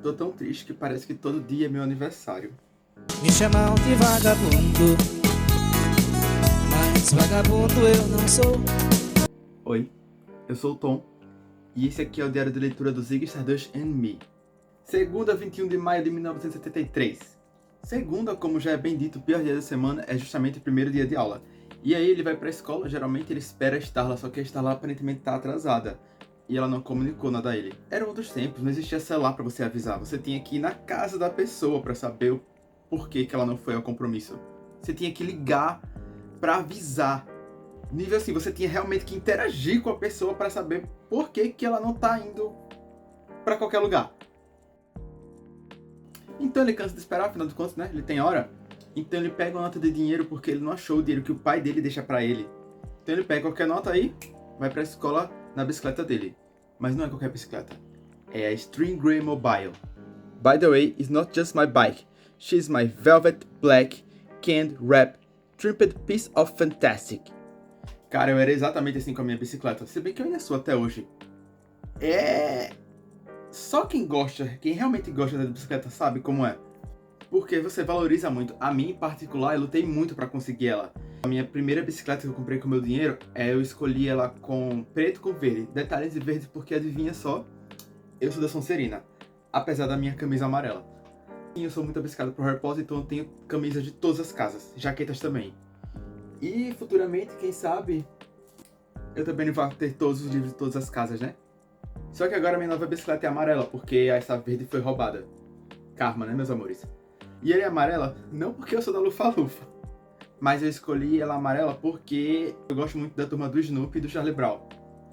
tô tão triste que parece que todo dia é meu aniversário. Me chamam de vagabundo, mas vagabundo eu não sou. Oi, eu sou o Tom, e esse aqui é o diário de leitura do Ziggy Stardust and Me. Segunda, 21 de maio de 1973. Segunda, como já é bem dito, o pior dia da semana é justamente o primeiro dia de aula. E aí ele vai pra escola, geralmente ele espera a Starla, só que a Starla aparentemente tá atrasada. E ela não comunicou nada a ele. Eram outros tempos, não existia celular pra você avisar. Você tinha que ir na casa da pessoa pra saber o porquê que ela não foi ao compromisso. Você tinha que ligar pra avisar. Nível assim, você tinha realmente que interagir com a pessoa pra saber por que que ela não tá indo pra qualquer lugar. Então ele cansa de esperar, afinal de contas, né? Ele tem hora. Então ele pega uma nota de dinheiro porque ele não achou o dinheiro que o pai dele deixa pra ele. Então ele pega qualquer nota aí, vai pra escola na bicicleta dele. Mas não é qualquer bicicleta. É a String Grey Mobile. By the way, it's not just my bike. She's my velvet black canned wrap trimmed piece of fantastic. Cara, eu era exatamente assim com a minha bicicleta. Se bem que eu ainda sou até hoje. Só quem realmente gosta da bicicleta sabe como é. Porque você valoriza muito. A mim, em particular, eu lutei muito pra conseguir ela. A minha primeira bicicleta que eu comprei com meu dinheiro, eu escolhi ela com preto com verde. Detalhes de verde porque, adivinha só, eu sou da Sonserina. Apesar da minha camisa amarela. E eu sou muito obcecado por Harry Potter, então eu tenho camisas de todas as casas. Jaquetas também. E futuramente, quem sabe, eu também vou ter todos os livros de todas as casas, né? Só que agora minha nova bicicleta é amarela, porque essa verde foi roubada. Karma, né, meus amores? E ela é amarela, não porque eu sou da Lufa-Lufa, mas eu escolhi ela amarela porque eu gosto muito da turma do Snoopy e do Charlie Brown.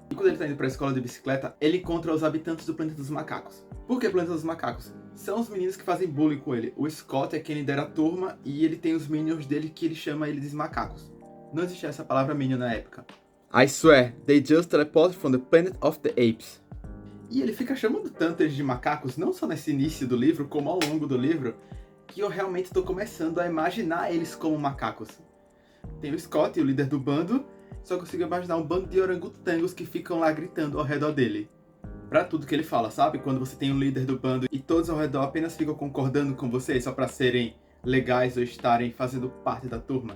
E quando ele tá indo pra escola de bicicleta, ele encontra os habitantes do Planeta dos Macacos. Por que Planeta dos Macacos? São os meninos que fazem bullying com ele. O Scott é quem lidera a turma e ele tem os minions dele que ele chama eles de macacos. Não existia essa palavra minion na época. I swear, they just teleported from the Planet of the Apes. E ele fica chamando tanto eles de macacos, não só nesse início do livro, como ao longo do livro, que eu realmente estou começando a imaginar eles como macacos. Tem o Scott, o líder do bando, só consigo imaginar um bando de orangotangos que ficam lá gritando ao redor dele. Pra tudo que ele fala, sabe? Quando você tem um líder do bando e todos ao redor apenas ficam concordando com você só pra serem legais ou estarem fazendo parte da turma.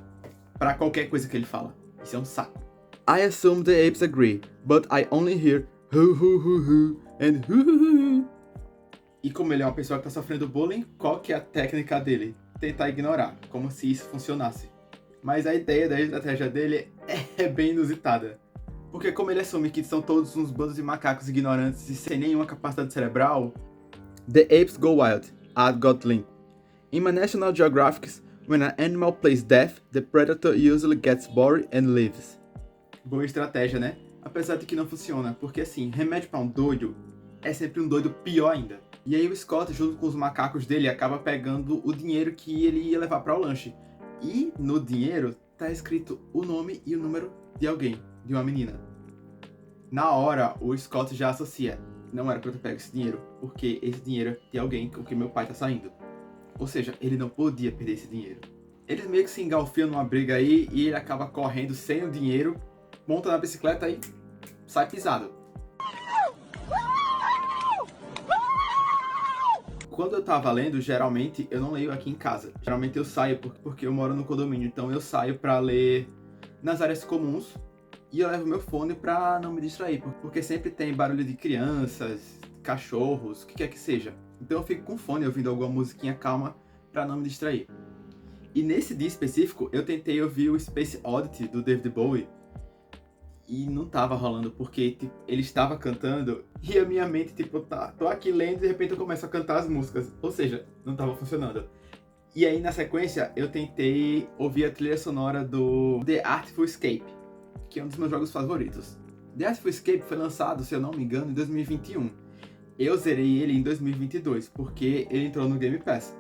Pra qualquer coisa que ele fala. Isso é um saco. I assume the apes agree, but I only hear hu hu hu hu and hu hu hu hu. E como ele é uma pessoa que tá sofrendo bullying, qual que é a técnica dele? Tentar ignorar, como se isso funcionasse. Mas a ideia da estratégia dele é bem inusitada. Porque como ele assume que são todos uns bandos de macacos ignorantes e sem nenhuma capacidade cerebral, the apes go wild, add Godlin. In my National Geographic, when an animal plays death, the predator usually gets bored and leaves. Boa estratégia, né? Apesar de que não funciona, porque assim, remédio pra um doido é sempre um doido pior ainda. E aí o Scott, junto com os macacos dele, acaba pegando o dinheiro que ele ia levar para o lanche. E no dinheiro tá escrito o nome e o número de alguém, de uma menina. Na hora, o Scott já associa. Não era pra eu ter pego esse dinheiro, porque esse dinheiro é de alguém com quem meu pai tá saindo. Ou seja, ele não podia perder esse dinheiro. Eles meio que se engalfiam numa briga aí e ele acaba correndo sem o dinheiro, monta na bicicleta e sai pisado. Quando eu tava lendo, geralmente eu não leio aqui em casa. Geralmente eu saio porque eu moro no condomínio, então eu saio pra ler nas áreas comuns e eu levo meu fone pra não me distrair, porque sempre tem barulho de crianças, cachorros, o que quer que seja. Então eu fico com fone ouvindo alguma musiquinha calma pra não me distrair. E nesse dia específico, eu tentei ouvir o Space Oddity do David Bowie e não tava rolando, porque tipo, ele estava cantando e a minha mente, tipo, tô aqui lendo e de repente eu começo a cantar as músicas. Ou seja, não tava funcionando. E aí, na sequência, eu tentei ouvir a trilha sonora do The Artful Escape, que é um dos meus jogos favoritos. The Artful Escape foi lançado, se eu não me engano, em 2021. Eu zerei ele em 2022, porque ele entrou no Game Pass.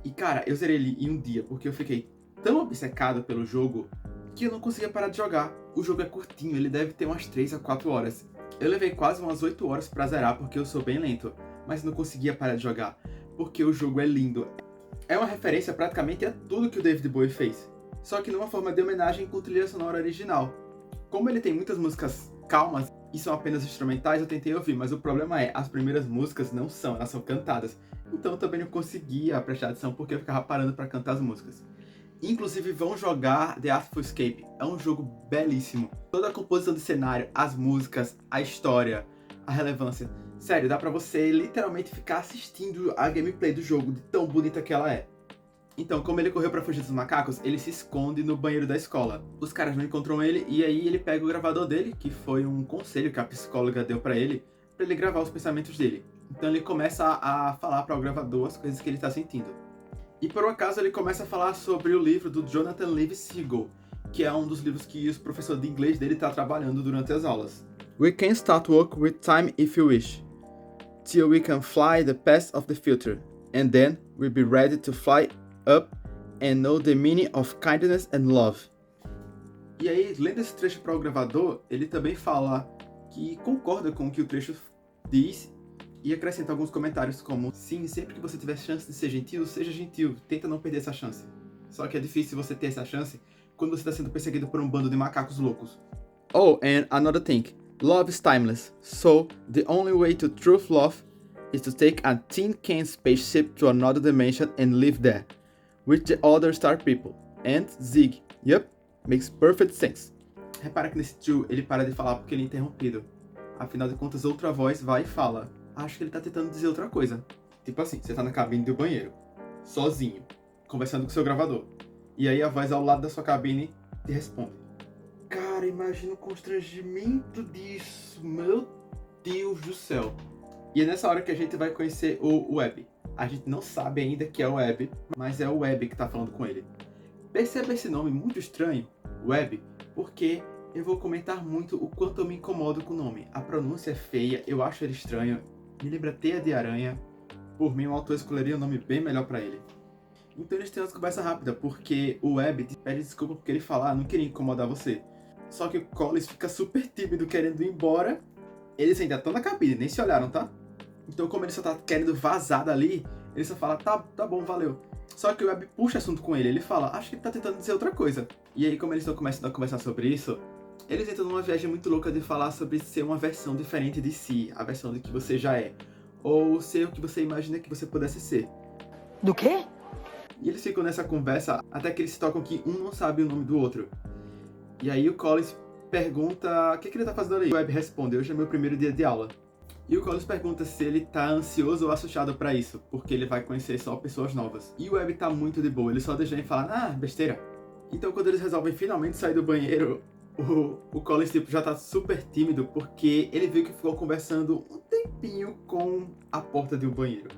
E cara, eu zerei ele em um dia, porque eu fiquei tão obcecado pelo jogo que eu não conseguia parar de jogar. O jogo é curtinho, ele deve ter umas 3 a 4 horas. Eu levei quase umas 8 horas pra zerar, porque eu sou bem lento, mas não conseguia parar de jogar, porque o jogo é lindo. É uma referência praticamente a tudo que o David Bowie fez, só que numa forma de homenagem com trilha sonora original. Como ele tem muitas músicas calmas, e são apenas instrumentais, eu tentei ouvir, mas o problema é, as primeiras músicas não são, elas são cantadas. Então eu também não conseguia prestar atenção porque eu ficava parando para cantar as músicas. Inclusive vão jogar The Artful Escape, é um jogo belíssimo. Toda a composição de cenário, as músicas, a história, a relevância. Sério, dá pra você literalmente ficar assistindo a gameplay do jogo, de tão bonita que ela é. Então, como ele correu pra fugir dos macacos, ele se esconde no banheiro da escola. Os caras não encontram ele e aí ele pega o gravador dele, que foi um conselho que a psicóloga deu pra ele gravar os pensamentos dele. Então ele começa a falar para o gravador as coisas que ele tá sentindo. E por um acaso ele começa a falar sobre o livro do Jonathan Livingston, que é um dos livros que o professor de inglês dele tá trabalhando durante as aulas. We can start work with time if you wish, till we can fly the past of the future, and then we'll be ready to fly up and know the meaning of kindness and love. E aí, lendo esse trecho para o gravador, ele também fala que concorda com o que o trecho diz e acrescenta alguns comentários como: sim, sempre que você tiver chance de ser gentil, seja gentil, tenta não perder essa chance. Só que é difícil você ter essa chance quando você está sendo perseguido por um bando de macacos loucos. Oh, and another thing, love is timeless, so the only way to truth love is to take a tin can spaceship to another dimension and live there, with the other star people. And Zig, yep, makes perfect sense. Repara que nesse tio ele para de falar porque ele é interrompido. Afinal de contas, outra voz vai e fala: acho que ele tá tentando dizer outra coisa. Tipo assim, você tá na cabine do banheiro, sozinho, conversando com seu gravador. E aí a voz ao lado da sua cabine te responde. Cara, imagina o constrangimento disso, meu Deus do céu. E é nessa hora que a gente vai conhecer o Webb. A gente não sabe ainda que é o Webb, mas é o Webb que tá falando com ele. Perceba esse nome muito estranho, Webb, porque eu vou comentar muito o quanto eu me incomodo com o nome. A pronúncia é feia, eu acho ele estranho, me lembra teia de aranha. Por mim, o autor escolheria um nome bem melhor pra ele. Então eles têm uma conversa rápida, porque o Webb pede desculpa porque ele fala: não queria incomodar você. Só que o Collins fica super tímido, querendo ir embora. Eles ainda estão na cabine, nem se olharam, tá? Então, como ele só tá querendo vazar dali, ele só fala: tá bom, valeu. Só que o Webb puxa assunto com ele, ele fala: acho que ele tá tentando dizer outra coisa. E aí, como eles estão começando a conversar sobre isso, eles entram numa viagem muito louca de falar sobre ser uma versão diferente de si, a versão de que você já é, ou ser o que você imagina que você pudesse ser. Do quê? E eles ficam nessa conversa até que eles se tocam que um não sabe o nome do outro. E aí o Collins pergunta o que ele tá fazendo ali. O Webb responde: hoje é meu primeiro dia de aula. E o Collins pergunta se ele tá ansioso ou assustado pra isso, porque ele vai conhecer só pessoas novas. E o Webb tá muito de boa, ele só deixa ele falar: besteira. Então quando eles resolvem finalmente sair do banheiro, o Collins tipo, já tá super tímido, porque ele viu que ficou conversando um tempinho com a porta de um banheiro.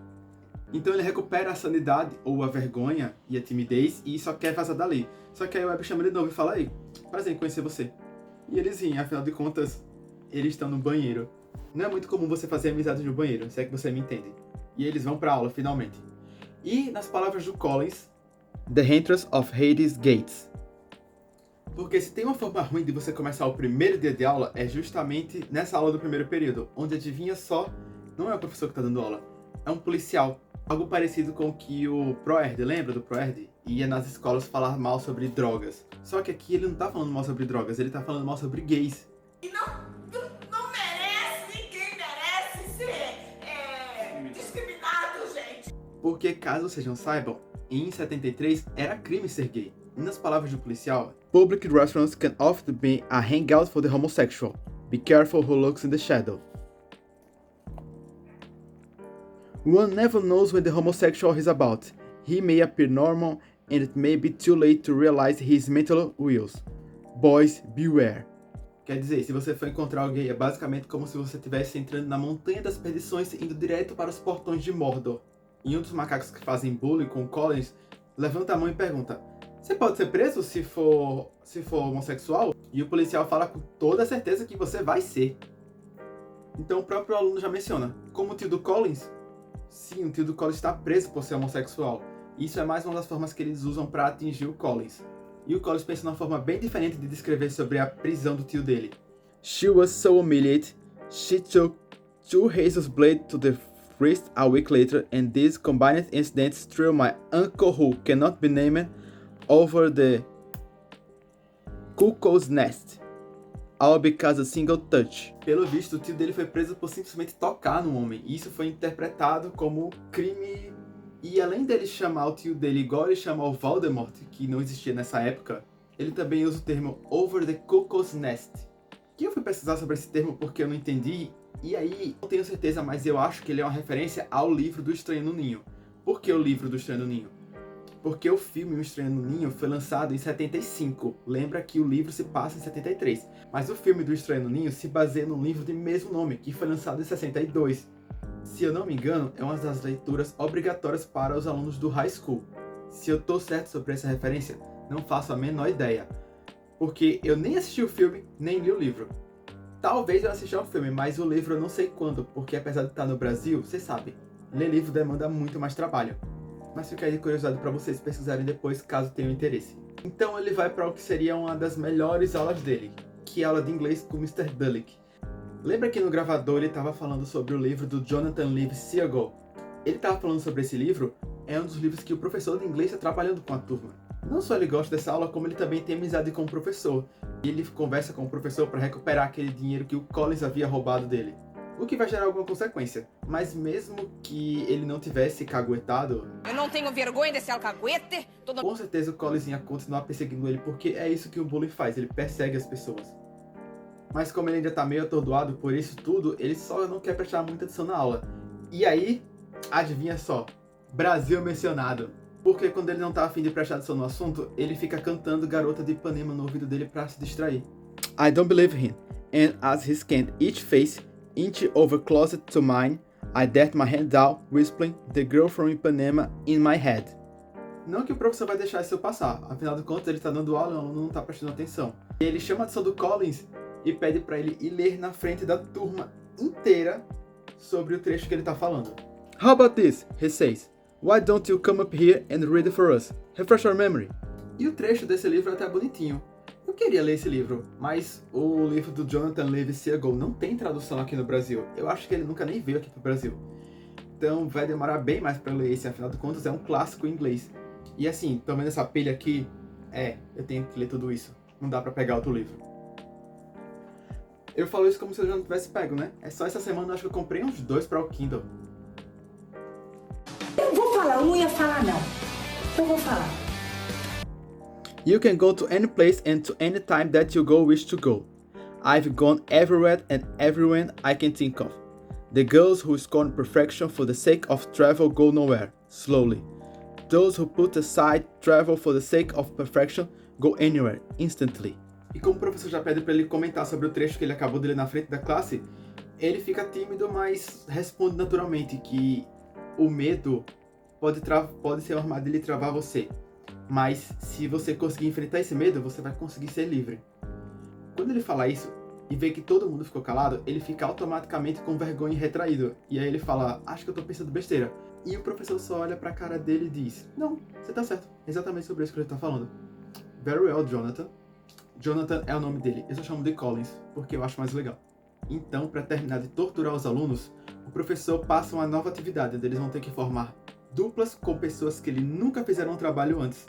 Então ele recupera a sanidade, ou a vergonha e a timidez, e só quer vazar dali. Só que aí o Webb chama ele de novo e fala: aí, prazer em conhecer você. E eles riem, afinal de contas, eles estão no banheiro. Não é muito comum você fazer amizade no banheiro, se é que você me entende. E eles vão pra aula, finalmente. E, nas palavras do Collins, The Entrance of Hades Gates. Porque se tem uma forma ruim de você começar o primeiro dia de aula, é justamente nessa aula do primeiro período, onde adivinha só, não é o professor que tá dando aula, é um policial. Algo parecido com o que o Proerd, lembra do Proerd? Ia nas escolas falar mal sobre drogas. Só que aqui ele não tá falando mal sobre drogas, ele tá falando mal sobre gays. E não merece, ninguém merece ser discriminado, gente. Porque, caso vocês não saibam, em 73 era crime ser gay. E nas palavras do policial, public restaurants can often be a hangout for the homosexual. Be careful who looks in the shadow. One never knows when the homosexual is about. He may appear normal and it may be too late to realize his mental wills. Boys, beware. Quer dizer, se você for encontrar alguém, é basicamente como se você estivesse entrando na Montanha das Perdições indo direto para os portões de Mordor. E um dos macacos que fazem bullying com o Collins levanta a mão e pergunta: você pode ser preso se for homossexual? E o policial fala com toda certeza que você vai ser. Então o próprio aluno já menciona: como o tio do Collins? Sim, o tio do Collins está preso por ser homossexual. Isso é mais uma das formas que eles usam para atingir o Collins. E o Collins pensa numa forma bem diferente de descrever sobre a prisão do tio dele. She was so humiliated, she took 2 razor blades to the wrist a week later, and these combined incidents threw my uncle, who cannot be named, over the cuckoo's nest. all because a single touch. Pelo visto, o tio dele foi preso por simplesmente tocar no homem. E isso foi interpretado como crime. E além dele chamar o tio dele igual ele chama o Voldemort, que não existia nessa época, ele também usa o termo over the cuckoo's nest. Que eu fui pesquisar sobre esse termo porque eu não entendi. E aí, não tenho certeza, mas eu acho que ele é uma referência ao livro do Estranho no Ninho. Por que o livro do Estranho no Ninho? Porque o filme O Estranho no Ninho foi lançado em 75. Lembra que o livro se passa em 73. Mas o filme do Estranho no Ninho se baseia num livro de mesmo nome, que foi lançado em 62. Se eu não me engano, é uma das leituras obrigatórias para os alunos do high school. Se eu tô certo sobre essa referência, não faço a menor ideia. Porque eu nem assisti o filme, nem li o livro. Talvez eu assista ao filme, mas o livro eu não sei quando, porque apesar de estar no Brasil, você sabe, ler livro demanda muito mais trabalho. Mas fica aí de curiosidade para vocês pesquisarem depois, caso tenham interesse. Então ele vai para o que seria uma das melhores aulas dele, que é a aula de inglês com Mr. Dullick. Lembra que no gravador ele estava falando sobre o livro do Jonathan Liv Seagull? Ele estava falando sobre esse livro, é um dos livros que o professor de inglês está trabalhando com a turma. Não só ele gosta dessa aula, como ele também tem amizade com o professor. E ele conversa com o professor para recuperar aquele dinheiro que o Collins havia roubado dele. O que vai gerar alguma consequência. Mas mesmo que ele não tivesse caguetado... Eu não tenho vergonha desse alcaguete. Com certeza o Collins ia continuar perseguindo ele, porque é isso que o bullying faz, ele persegue as pessoas. Mas como ele ainda tá meio atordoado por isso tudo, ele só não quer prestar muita atenção na aula. E aí, adivinha só, Brasil mencionado. Porque quando ele não tá afim de prestar atenção no assunto, ele fica cantando Garota de Ipanema no ouvido dele pra se distrair. I don't believe him, and as he scanned each face, inch over closer to mine, I dared my hand down, whispering the girl from Ipanema in my head. Não que o professor vai deixar isso passar, afinal de contas ele tá dando aula e o aluno não tá prestando atenção. E ele chama a atenção do Collins e pede pra ele ir ler na frente da turma inteira sobre o trecho que ele tá falando. How about this? He says. Why don't you come up here and read it for us? Refresh our memory. E o trecho desse livro é até bonitinho. Eu queria ler esse livro, mas o livro do Jonathan Liv Seagull não tem tradução aqui no Brasil. Eu acho que ele nunca nem veio aqui pro Brasil. Então vai demorar bem mais pra ler esse, afinal de contas é um clássico em inglês. E assim, tô vendo essa pilha aqui, eu tenho que ler tudo isso. Não dá pra pegar outro livro. Eu falo isso como se eu já não tivesse pego, né? É só essa semana eu acho que eu comprei uns 2 para o Kindle. Eu vou falar, eu não ia falar não. Eu vou falar. You can go to any place and to any time that you wish to go. I've gone everywhere and everywhere I can think of. The girls who scorn perfection for the sake of travel go nowhere, slowly. Those who put aside travel for the sake of perfection go anywhere, instantly. E como o professor já pede para ele comentar sobre o trecho que ele acabou de ler na frente da classe, ele fica tímido, mas responde naturalmente que o medo pode ser uma armadilha e travar você. Mas se você conseguir enfrentar esse medo, você vai conseguir ser livre. Quando ele fala isso e vê que todo mundo ficou calado, ele fica automaticamente com vergonha e retraído. E aí ele fala, acho que eu tô pensando besteira. E o professor só olha pra cara dele e diz, não, você tá certo, exatamente sobre isso que ele tá falando. Very well, Jonathan. Jonathan é o nome dele, eu só chamo de Collins, porque eu acho mais legal. Então, para terminar de torturar os alunos, o professor passa uma nova atividade, onde eles vão ter que formar duplas com pessoas que ele nunca fizeram um trabalho antes,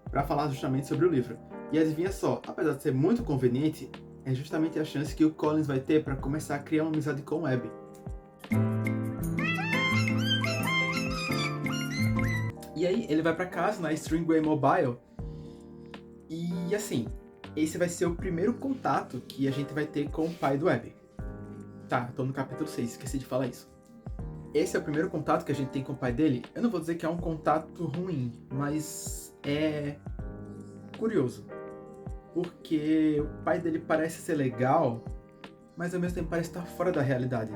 para falar justamente sobre o livro. E adivinha só, apesar de ser muito conveniente, é justamente a chance que o Collins vai ter para começar a criar uma amizade com o Abby. E aí, ele vai para casa na Stringway Mobile, e assim, esse vai ser o primeiro contato que a gente vai ter com o pai do Abby. Tá, tô no capítulo 6, esqueci de falar isso. Esse é o primeiro contato que a gente tem com o pai dele. Eu não vou dizer que é um contato ruim, mas é curioso. Porque o pai dele parece ser legal, mas ao mesmo tempo parece estar fora da realidade.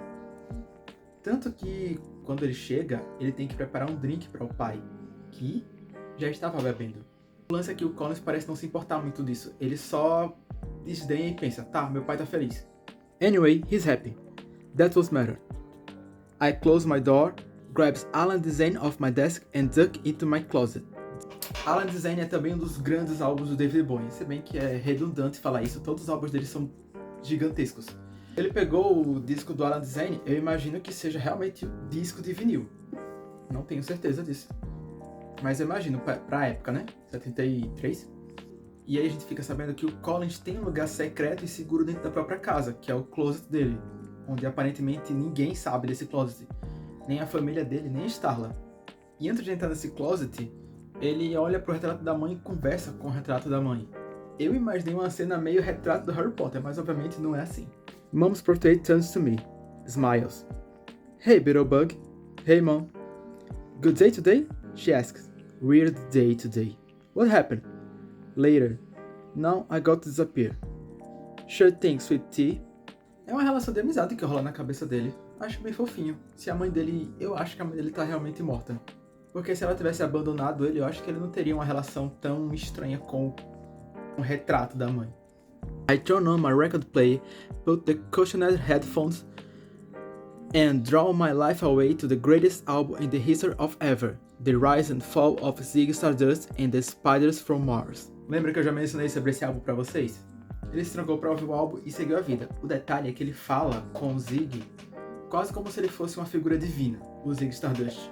Tanto que, quando ele chega, ele tem que preparar um drink para o pai, que já estava bebendo. O lance é que o Collins parece não se importar muito disso. Ele só desdenha e pensa, tá, meu pai tá feliz. Anyway, he's happy. That's what matters. I close my door, grabs Alan Design off my desk and duck into my closet. Alan Design é também um dos grandes álbuns do David Bowie, se bem que é redundante falar isso, todos os álbuns dele são gigantescos. Ele pegou o disco do Alan Design, eu imagino que seja realmente o disco de vinil. Não tenho certeza disso. Mas eu imagino, pra época, né? 73. E aí a gente fica sabendo que o Collins tem um lugar secreto e seguro dentro da própria casa, que é o closet dele, onde aparentemente ninguém sabe desse closet, nem a família dele, nem a Starla. E antes de entrar nesse closet, ele olha pro retrato da mãe e conversa com o retrato da mãe. Eu imaginei uma cena meio retrato do Harry Potter, mas obviamente não é assim. Mom's portrait turns to me, smiles. Hey, Beetlebug. Hey, Mom. Good day today? She asks. Weird day today. What happened? Later. Now I got to disappear. Sure thing, sweet tea. É uma relação de amizade que rola na cabeça dele. Acho bem fofinho. Se a mãe dele... Eu acho que a mãe dele tá realmente morta. Porque se ela tivesse abandonado ele, eu acho que ele não teria uma relação tão estranha com o retrato da mãe. I turn on my record player, put the cushioned headphones and draw my life away to the greatest album in the history of ever, The Rise and Fall of Ziggy Stardust and the Spiders from Mars. Lembra que eu já mencionei sobre esse álbum pra vocês? Ele se trancou pra ouvir o álbum e seguiu a vida. O detalhe é que ele fala com o Ziggy quase como se ele fosse uma figura divina, o Ziggy Stardust.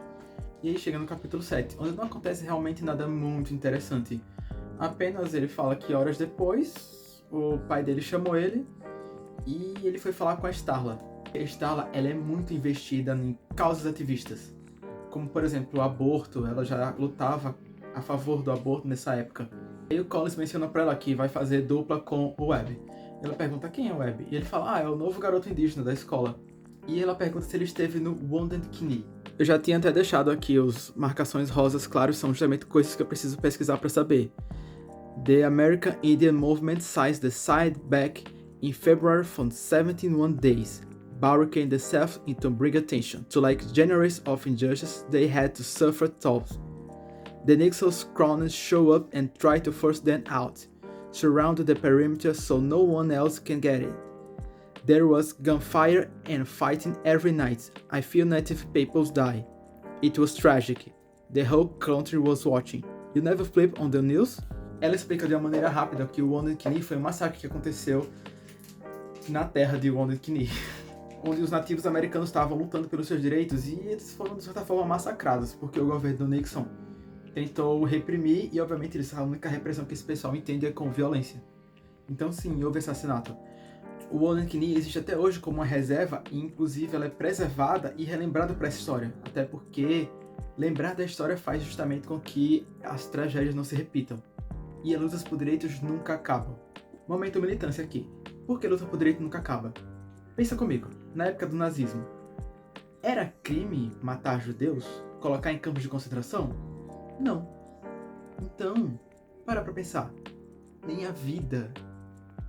E aí chega no capítulo 7, onde não acontece realmente nada muito interessante. Apenas ele fala que horas depois, o pai dele chamou ele e ele foi falar com a Starla. A Starla, ela é muito investida em causas ativistas, como por exemplo o aborto. Ela já lutava a favor do aborto nessa época. Aí o Collins menciona pra ela que vai fazer dupla com o Webb. Ela pergunta quem é o Webb, e ele fala, é o novo garoto indígena da escola. E ela pergunta se ele esteve no Wounded Knee. Eu já tinha até deixado aqui os marcações rosas claros, são justamente coisas que eu preciso pesquisar para saber. The American Indian Movement seized the side back in February from 71 days, barricading themselves into bring attention to like generations of injustice they had to suffer tolls. The Nixon's cronies show up and try to force them out, surround the perimeter so no one else can get in. There was gunfire and fighting every night. I feel native peoples die. It was tragic. The whole country was watching. You never flip on the news? Ela explica de uma maneira rápida que o Wounded Knee foi um massacre que aconteceu na terra de Wounded Knee, onde os nativos americanos estavam lutando pelos seus direitos e eles foram de certa forma massacrados, porque o governo do Nixon tentou reprimir e obviamente a única repressão que esse pessoal entende é com violência. Então sim, houve assassinato. O Wounded Knee existe até hoje como uma reserva e inclusive ela é preservada e relembrada para essa história, até porque lembrar da história faz justamente com que as tragédias não se repitam. E a luta por direitos nunca acaba. Momento militância aqui. Por que a luta por direito nunca acaba? Pensa comigo, na época do nazismo, era crime matar judeus? Colocar em campos de concentração? Não. Então, para pensar. Nem a vida,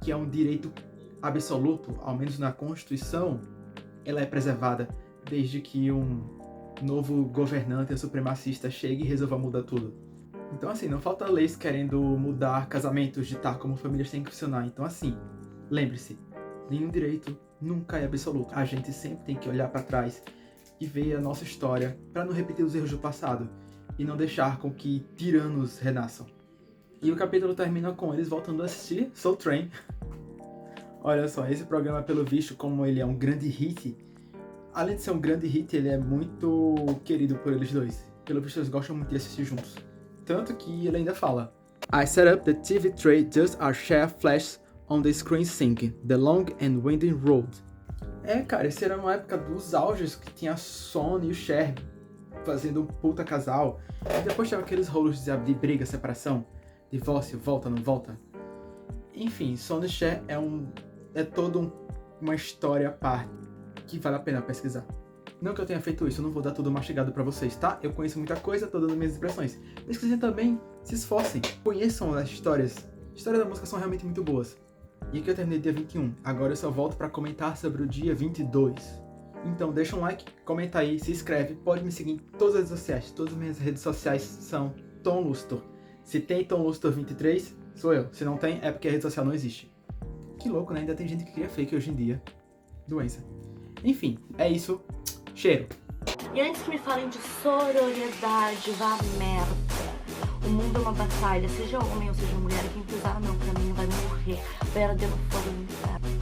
que é um direito absoluto, ao menos na Constituição, ela é preservada desde que um novo governante supremacista chegue e resolva mudar tudo. Então assim, não falta leis querendo mudar casamentos, ditar como famílias têm que funcionar. Então assim, lembre-se, nenhum direito nunca é absoluto. A gente sempre tem que olhar para trás e ver a nossa história para não repetir os erros do passado e não deixar com que tiranos renasçam. E o capítulo termina com eles voltando a assistir Soul Train. Olha só, esse programa, pelo visto, como ele é um grande hit, além de ser um grande hit, ele é muito querido por eles dois. Pelo visto, eles gostam muito de assistir juntos. Tanto que ele ainda fala: I set up the TV tray just as Cher flashes on the screen singing The Long and Winding Road. Cara, essa era uma época dos auges que tinha a Sony e o Cher fazendo um puta casal. E depois tinha aqueles rolos de briga, separação, divórcio, volta, não volta. Enfim, Sony e Cher é toda uma história à parte que vale a pena pesquisar. Não que eu tenha feito isso, eu não vou dar tudo mastigado pra vocês, tá? Eu conheço muita coisa, tô dando minhas impressões. Pesquisem também, se esforcem, conheçam as histórias. As histórias da música são realmente muito boas. E aqui eu terminei dia 21, agora eu só volto pra comentar sobre o dia 22. Então deixa um like, comenta aí, se inscreve, pode me seguir em todas as redes sociais. Todas as minhas redes sociais são Tom Lustor. Se tem Tom Lustor 23, sou eu. Se não tem, é porque a rede social não existe. Que louco, né? Ainda tem gente que cria fake hoje em dia. Doença. Enfim, é isso. Cheiro. E antes que me falem de sororidade, vá merda. O mundo é uma batalha, seja homem ou seja mulher, quem pisar no meu caminho vai morrer, perdendo fogo no inferno.